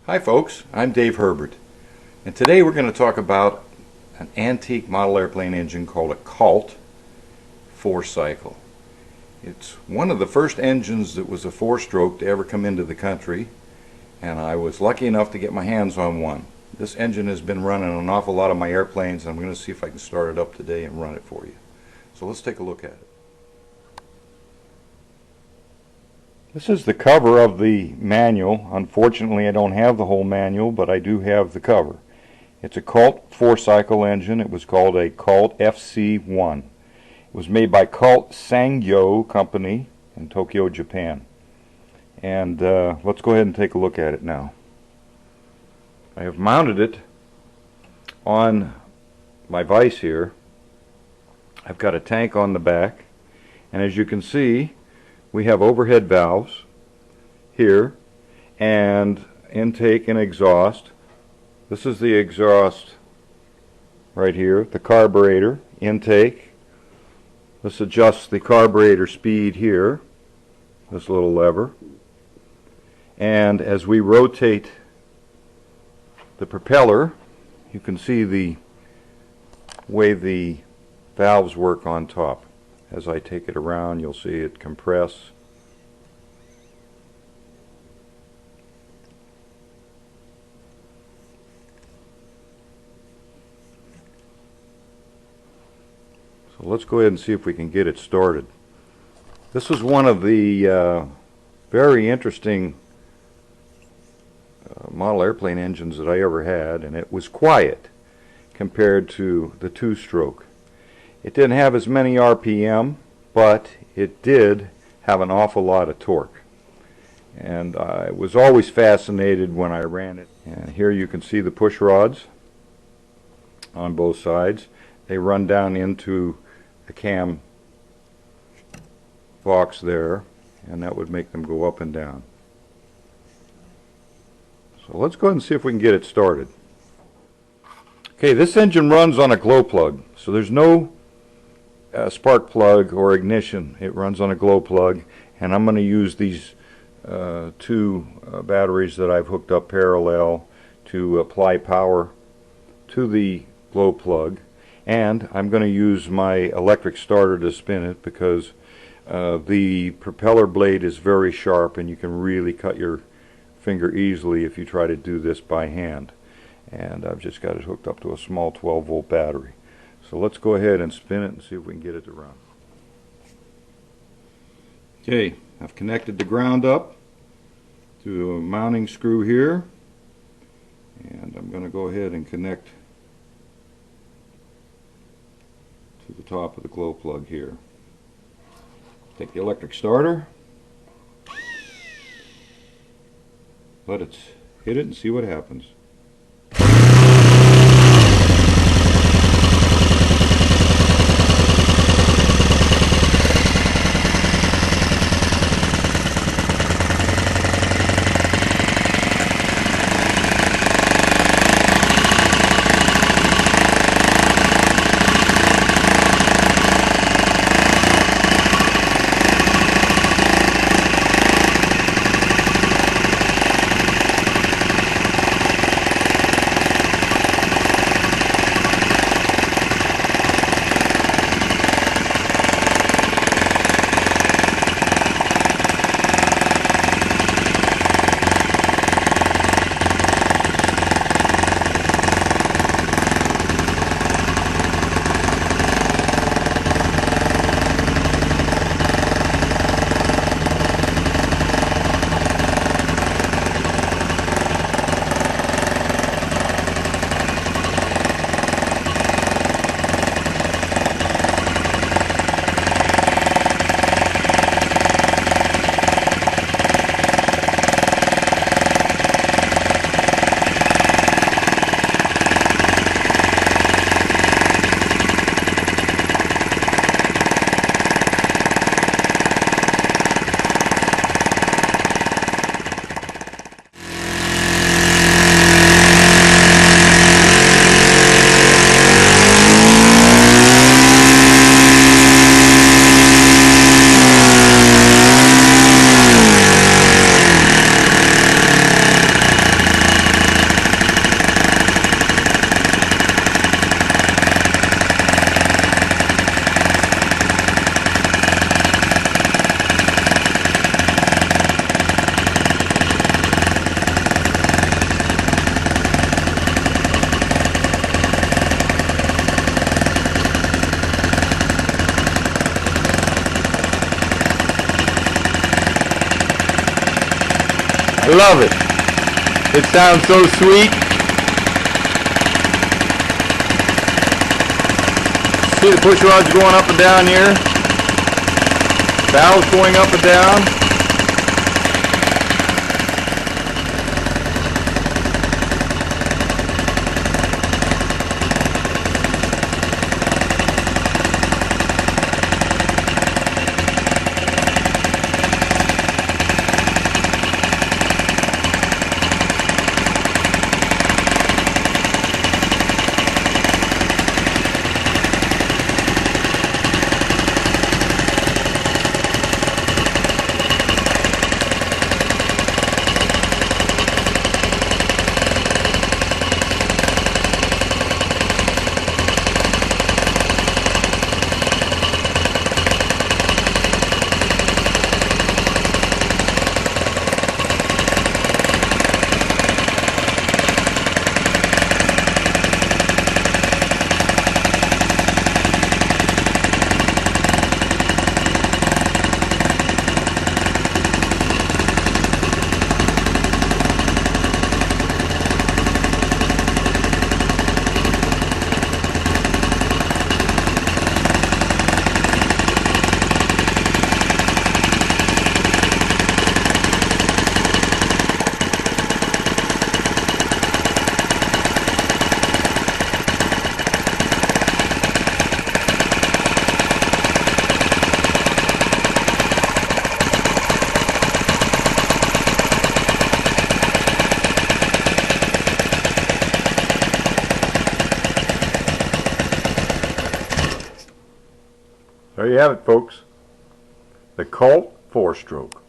Hi folks, I'm Dave Herbert, and today we're going to talk about an antique model airplane engine called a Kalt 4-cycle. It's one of the first engines that was a 4-stroke to ever come into the country, and I was lucky enough to get my hands on one. This engine has been running an awful lot of my airplanes, and I'm going to see if I can start it up today and run it for you. So let's take a look at it. This is the cover of the manual. Unfortunately, I don't have the whole manual, but I do have the cover. It's a Kalt 4-cycle engine. It was called a Kalt FC-1. It was made by Kalt Sangyo Company in Tokyo, Japan. And let's go ahead and take a look at it now. I have mounted it on my vise here. I've got a tank on the back, and as you can see, we have overhead valves here and intake and exhaust. This is the exhaust right here, the carburetor, intake. This adjusts the carburetor speed here, this little lever. And as we rotate the propeller, you can see the way the valves work on top. As I take it around, you'll see it compress. So let's go ahead and see if we can get it started. This was one of the very interesting model airplane engines that I ever had, and it was quiet compared to the 2-stroke. It didn't have as many RPM, but it did have an awful lot of torque. And I was always fascinated when I ran it. And here you can see the push rods on both sides. They run down into the cam box there, and that would make them go up and down. So let's go ahead and see if we can get it started. Okay, this engine runs on a Glowplug, so there's no spark plug or ignition. It runs on a Glowplug, and I'm going to use these two batteries that I've hooked up parallel to apply power to the Glowplug, and I'm going to use my electric starter to spin it because the propeller blade is very sharp and you can really cut your finger easily if you try to do this by hand. And I've just got it hooked up to a small 12-volt battery. So let's go ahead and spin it and see if we can get it to run. Okay, I've connected the ground up to a mounting screw here, and I'm going to go ahead and connect to the top of the glow plug here. Take the electric starter, let it hit it and see what happens. I love it. It sounds so sweet. See the push rods going up and down here. Valves going up and down. There you have it, folks. The Kalt 4-stroke.